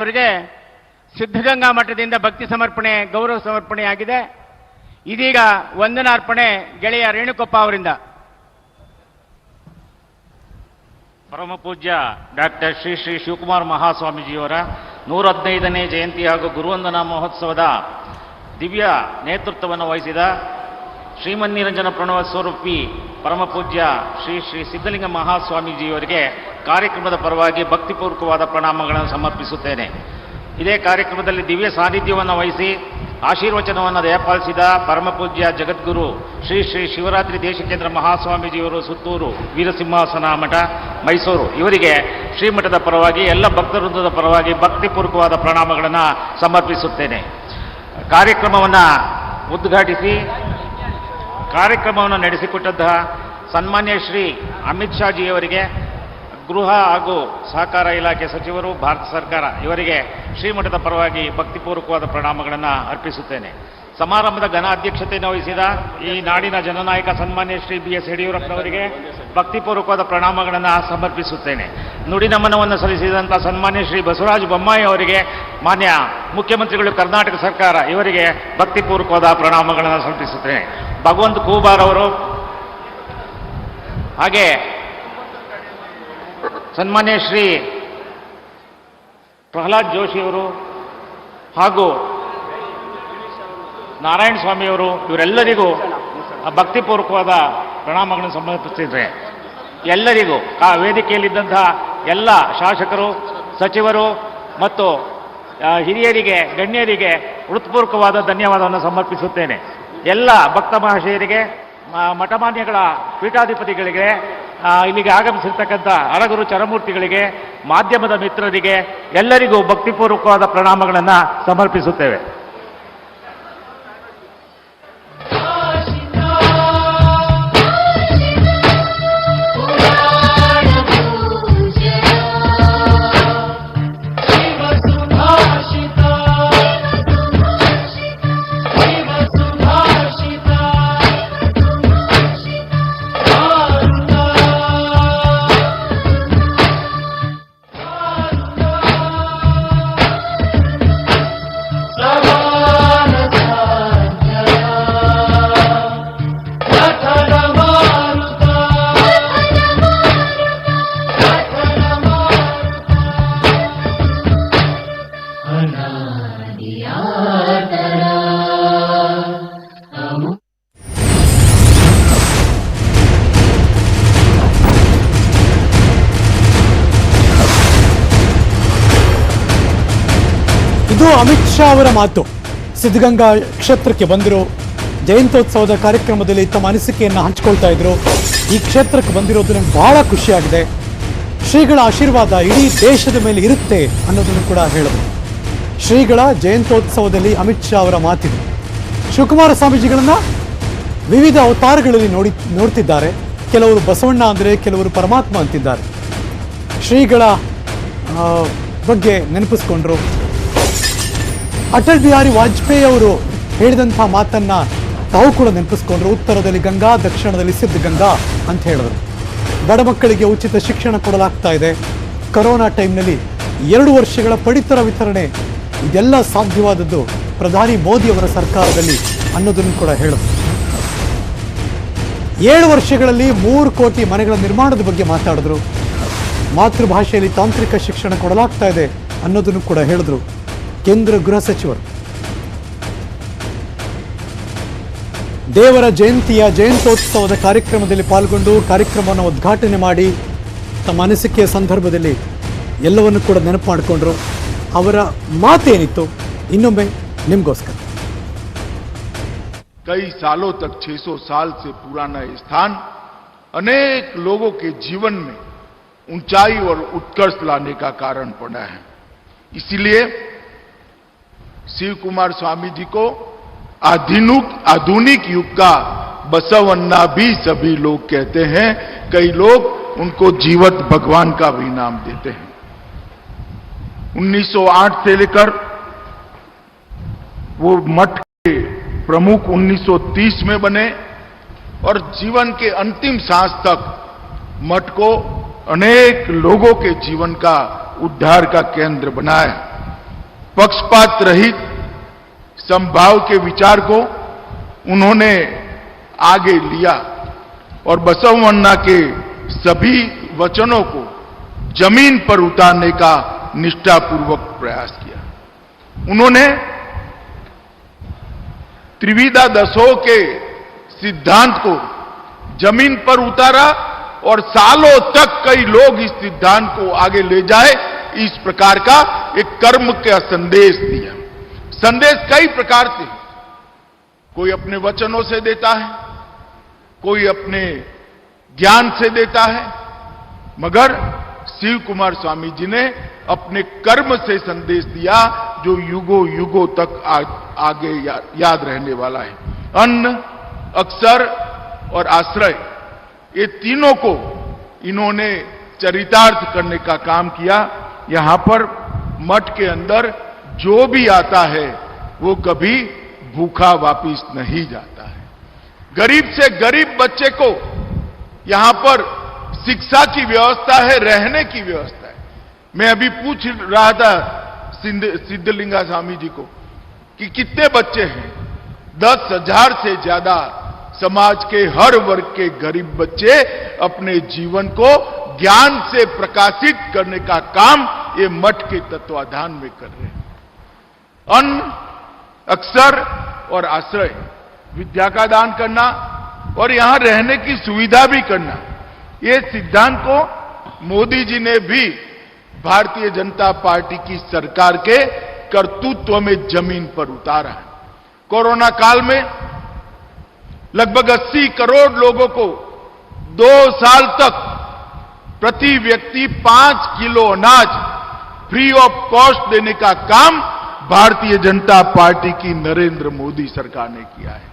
ಅವರಿಗೆ ಸಿದ್ಧಗಂಗಾ ಮಠದಿಂದ ಭಕ್ತಿ ಸಮರ್ಪಣೆ ಗೌರವ ಸಮರ್ಪಣೆಯಾಗಿದೆ. ಇದೀಗ ವಂದನಾರ್ಪಣೆ ಗೆಳೆಯ ರೇಣುಕೊಪ್ಪ ಅವರಿಂದ. ಪರಮ ಪೂಜ್ಯ ಡಾಕ್ಟರ್ ಶ್ರೀ ಶ್ರೀ ಶಿವಕುಮಾರ ಮಹಾಸ್ವಾಮೀಜಿಯವರ 115ನೇ ಜಯಂತಿ ಹಾಗೂ ಗುರುವಂದನಾ ಮಹೋತ್ಸವದ ದಿವ್ಯ ನೇತೃತ್ವವನ್ನು ವಹಿಸಿದ ಶ್ರೀಮನ್ನಿರಂಜನ ಪ್ರಣವ ಸ್ವರೂಪಿ ಪರಮ ಪೂಜ್ಯ ಶ್ರೀ ಶ್ರೀ ಸಿದ್ಧಲಿಂಗ ಮಹಾಸ್ವಾಮೀಜಿಯವರಿಗೆ ಕಾರ್ಯಕ್ರಮದ ಪರವಾಗಿ ಭಕ್ತಿಪೂರ್ವಕವಾದ ಪ್ರಣಾಮಗಳನ್ನು ಸಮರ್ಪಿಸುತ್ತೇನೆ. ಇದೇ ಕಾರ್ಯಕ್ರಮದಲ್ಲಿ ದಿವ್ಯ ಸಾನ್ನಿಧ್ಯವನ್ನು ವಹಿಸಿ ಆಶೀರ್ವಚನವನ್ನು ದಯಪಾಲಿಸಿದ ಪರಮ ಪೂಜ್ಯ ಜಗದ್ಗುರು ಶ್ರೀ ಶ್ರೀ ಶಿವರಾತ್ರಿ ದೇಶಿಕೇಂದ್ರ ಮಹಾಸ್ವಾಮೀಜಿಯವರು ಸುತ್ತೂರು ವೀರಸಿಂಹಾಸನ ಮಠ ಮೈಸೂರು ಇವರಿಗೆ ಶ್ರೀಮಠದ ಪರವಾಗಿ ಎಲ್ಲ ಭಕ್ತವೃಂದದ ಪರವಾಗಿ ಭಕ್ತಿಪೂರ್ವಕವಾದ ಪ್ರಣಾಮಗಳನ್ನು ಸಮರ್ಪಿಸುತ್ತೇನೆ. ಕಾರ್ಯಕ್ರಮವನ್ನು ಉದ್ಘಾಟಿಸಿ ಕಾರ್ಯಕ್ರಮವನ್ನು ನಡೆಸಿಕೊಟ್ಟಂತಹ ಸನ್ಮಾನ್ಯ ಶ್ರೀ ಅಮಿತ್ ಶಾಜಿಯವರಿಗೆ, ಗೃಹ ಹಾಗೂ ಸಹಕಾರ ಇಲಾಖೆ ಸಚಿವರು, ಭಾರತ ಸರ್ಕಾರ ಇವರಿಗೆ ಶ್ರೀಮಠದ ಪರವಾಗಿ ಭಕ್ತಿಪೂರ್ವಕವಾದ ಪ್ರಣಾಮಗಳನ್ನು ಅರ್ಪಿಸುತ್ತೇನೆ. ಸಮಾರಂಭದ ಘನ ಅಧ್ಯಕ್ಷತೆಯನ್ನು ವಹಿಸಿದ ಈ ನಾಡಿನ ಜನನಾಯಕ ಸನ್ಮಾನ್ಯ ಶ್ರೀ BS ಯಡಿಯೂರಪ್ಪನವರಿಗೆ ಭಕ್ತಿಪೂರ್ವಕವಾದ ಪ್ರಣಾಮಗಳನ್ನು ಸಮರ್ಪಿಸುತ್ತೇನೆ. ನುಡಿ ನಮನವನ್ನು ಸಲ್ಲಿಸಿದಂಥ ಸನ್ಮಾನ್ಯ ಶ್ರೀ ಬಸವರಾಜ ಬೊಮ್ಮಾಯಿ ಅವರಿಗೆ, ಮಾನ್ಯ ಮುಖ್ಯಮಂತ್ರಿಗಳು ಕರ್ನಾಟಕ ಸರ್ಕಾರ ಇವರಿಗೆ ಭಕ್ತಿಪೂರ್ವಕವಾದ ಪ್ರಣಾಮಗಳನ್ನು ಸಮರ್ಪಿಸುತ್ತೇನೆ. ಭಗವಂತ ಖೂಬಾರ್ ಅವರು, ಹಾಗೆ ಸನ್ಮಾನ್ಯ ಶ್ರೀ ಪ್ರಹ್ಲಾದ್ ಜೋಶಿಯವರು ಹಾಗೂ ನಾರಾಯಣ ಸ್ವಾಮಿಯವರು ಇವರೆಲ್ಲರಿಗೂ ಭಕ್ತಿಪೂರ್ವಕವಾದ ಪ್ರಣಾಮಗಳನ್ನು ಸಮರ್ಪಿಸಿದ್ದಾರೆ. ಎಲ್ಲರಿಗೂ ವೇದಿಕೆಯಲ್ಲಿದ್ದಂತಹ ಎಲ್ಲ ಶಾಸಕರು, ಸಚಿವರು ಮತ್ತು ಹಿರಿಯರಿಗೆ, ಗಣ್ಯರಿಗೆ ಹೃತ್ಪೂರ್ವಕವಾದ ಧನ್ಯವಾದವನ್ನು ಸಮರ್ಪಿಸುತ್ತೇನೆ. ಎಲ್ಲ ಭಕ್ತ ಮಹಾಶಯರಿಗೆ, ಮಠಮಾನ್ಯಗಳ ಪೀಠಾಧಿಪತಿಗಳಿಗೆ, ಇಲ್ಲಿಗೆ ಆಗಮಿಸಿರ್ತಕ್ಕಂಥ ಹರಗುರು ಚರಮೂರ್ತಿಗಳಿಗೆ, ಮಾಧ್ಯಮದ ಮಿತ್ರರಿಗೆ ಎಲ್ಲರಿಗೂ ಭಕ್ತಿಪೂರ್ವಕವಾದ ಪ್ರಣಾಮಗಳನ್ನು ಸಮರ್ಪಿಸುತ್ತೇವೆ. ಇದು ಅಮಿತ್ ಶಾ ಅವರ ಮಾತು. ಸಿದ್ಧಗಂಗಾ ಕ್ಷೇತ್ರಕ್ಕೆ ಬಂದಿರೋ ಜಯಂತ್ಯೋತ್ಸವದ ಕಾರ್ಯಕ್ರಮದಲ್ಲಿ ತಮ್ಮ ಅನಿಸಿಕೆಯನ್ನು ಹಂಚಿಕೊಳ್ತಾ ಇದ್ರು. ಈ ಕ್ಷೇತ್ರಕ್ಕೆ ಬಂದಿರೋದು ನನಗೆ ಬಹಳ ಖುಷಿಯಾಗಿದೆ. ಶ್ರೀಗಳ ಆಶೀರ್ವಾದ ಇಡೀ ದೇಶದ ಮೇಲೆ ಇರುತ್ತೆ ಅನ್ನೋದನ್ನು ಕೂಡ ಹೇಳಿದ್ರು. ಶ್ರೀಗಳ ಜಯಂತ್ಯೋತ್ಸವದಲ್ಲಿ ಅಮಿತ್ ಶಾ ಅವರ ಮಾತಿದೆ. ಶಿವಕುಮಾರ ಸ್ವಾಮೀಜಿಗಳನ್ನ ವಿವಿಧ ಅವತಾರಗಳಲ್ಲಿ ನೋಡ್ತಿದ್ದಾರೆ. ಕೆಲವರು ಬಸವಣ್ಣ ಅಂದರೆ, ಕೆಲವರು ಪರಮಾತ್ಮ ಅಂತಿದ್ದಾರೆ. ಶ್ರೀಗಳ ಬಗ್ಗೆ ನೆನಪಿಸ್ಕೊಂಡ್ರು. ಅಟಲ್ ಬಿಹಾರಿ ವಾಜಪೇಯಿ ಅವರು ಹೇಳಿದಂಥ ಮಾತನ್ನ ತಾವು ಕೂಡ ನೆನಪಿಸ್ಕೊಂಡ್ರು. ಉತ್ತರದಲ್ಲಿ ಗಂಗಾ, ದಕ್ಷಿಣದಲ್ಲಿ ಸಿದ್ಧಗಂಗಾ ಅಂತ ಹೇಳಿದ್ರು. ಬಡ ಮಕ್ಕಳಿಗೆ ಉಚಿತ ಶಿಕ್ಷಣ ಕೊಡಲಾಗ್ತಾ ಇದೆ. ಕೊರೋನಾ ಟೈಮ್ನಲ್ಲಿ 2 ವರ್ಷಗಳ ಪಡಿತರ ವಿತರಣೆ, ಇದೆಲ್ಲ ಸಾಧ್ಯವಾದದ್ದು ಪ್ರಧಾನಿ ಮೋದಿ ಅವರ ಸರ್ಕಾರದಲ್ಲಿ ಅನ್ನೋದನ್ನು ಕೂಡ ಹೇಳಿದ್ರು. 7 ವರ್ಷಗಳಲ್ಲಿ 3 ಕೋಟಿ ಮನೆಗಳ ನಿರ್ಮಾಣದ ಬಗ್ಗೆ ಮಾತಾಡಿದ್ರು. ಮಾತೃಭಾಷೆಯಲ್ಲಿ ತಾಂತ್ರಿಕ ಶಿಕ್ಷಣ ಕೊಡಲಾಗ್ತಾ ಇದೆ ಅನ್ನೋದನ್ನು ಕೂಡ ಹೇಳಿದ್ರು ಕೇಂದ್ರ ಗೃಹ ಸಚಿವರು. ದೇವರ ಜಯಂತ್ಯೋತ್ಸವದ ಕಾರ್ಯಕ್ರಮದಲ್ಲಿ ಪಾಲ್ಗೊಂಡು ಕಾರ್ಯಕ್ರಮವನ್ನು ಉದ್ಘಾಟನೆ ಮಾಡಿ ತಮ್ಮ ಅನಿಸಿಕೆಯ ಸಂದರ್ಭದಲ್ಲಿ ಎಲ್ಲವನ್ನು ಕೂಡ ನೆನಪು ಮಾಡಿಕೊಂಡ್ರು. ಅವರ ಮಾತೇನಿತ್ತು ಇನ್ನೊಮ್ಮೆ ನಿಮಗೋಸ್ಕರ. कई सालों तक 600 साल से पुराना स्थान अनेक लोगों के जीवन में ऊंचाई और उत्कर्ष लाने का कारण बना है. इसीलिए शिव कुमार स्वामी जी को आधुनिक युग का बसवन्ना भी सभी लोग कहते हैं. कई लोग उनको जीवत भगवान का भी नाम देते हैं. 1908 से लेकर वो मठ के प्रमुख 1930 में बने और जीवन के अंतिम सांस तक मठ को अनेक लोगों के जीवन का उद्धार का केंद्र बनाया। पक्षपात रहित समभाव के विचार को उन्होंने आगे लिया और बसवण्णा के सभी वचनों को जमीन पर उतारने का निष्ठापूर्वक प्रयास किया। उन्होंने त्रिविधा दसों के सिद्धांत को जमीन पर उतारा और सालों तक कई लोग इस सिद्धांत को आगे ले जाए, इस प्रकार का एक कर्म का संदेश दिया। संदेश कई प्रकार से, कोई अपने वचनों से देता है, कोई अपने ज्ञान से देता है, मगर शिव कुमार स्वामी जी ने अपने कर्म से संदेश दिया जो युगों युगों तक आगे याद रहने वाला है। अन्न, अक्षर और आश्रय, ये तीनों को इन्होंने चरितार्थ करने का काम किया। यहां पर मठ के अंदर जो भी आता है वो कभी भूखा वापिस नहीं जाता है। गरीब से गरीब बच्चे को यहां पर शिक्षा की व्यवस्था है, रहने की व्यवस्था है। मैं अभी पूछ रहा था सिद्धलिंगा स्वामी जी को कि कितने बच्चे हैं। 10,000 से ज्यादा समाज के हर वर्ग के गरीब बच्चे अपने जीवन को ज्ञान से प्रकाशित करने का काम ये मठ के तत्वाधान में कर रहे हैं। अन्न, अक्षर और आश्रय, विद्या का दान करना और यहां रहने की सुविधा भी करना, ये सिद्धांत को मोदी जी ने भी भारतीय जनता पार्टी की सरकार के कर्तृत्व में जमीन पर उतारा है। कोरोना काल में लगभग 80 करोड़ लोगों को 2 साल तक प्रति व्यक्ति 5 किलो अनाज फ्री ऑफ कॉस्ट देने का काम भारतीय जनता पार्टी की नरेंद्र मोदी सरकार ने किया है।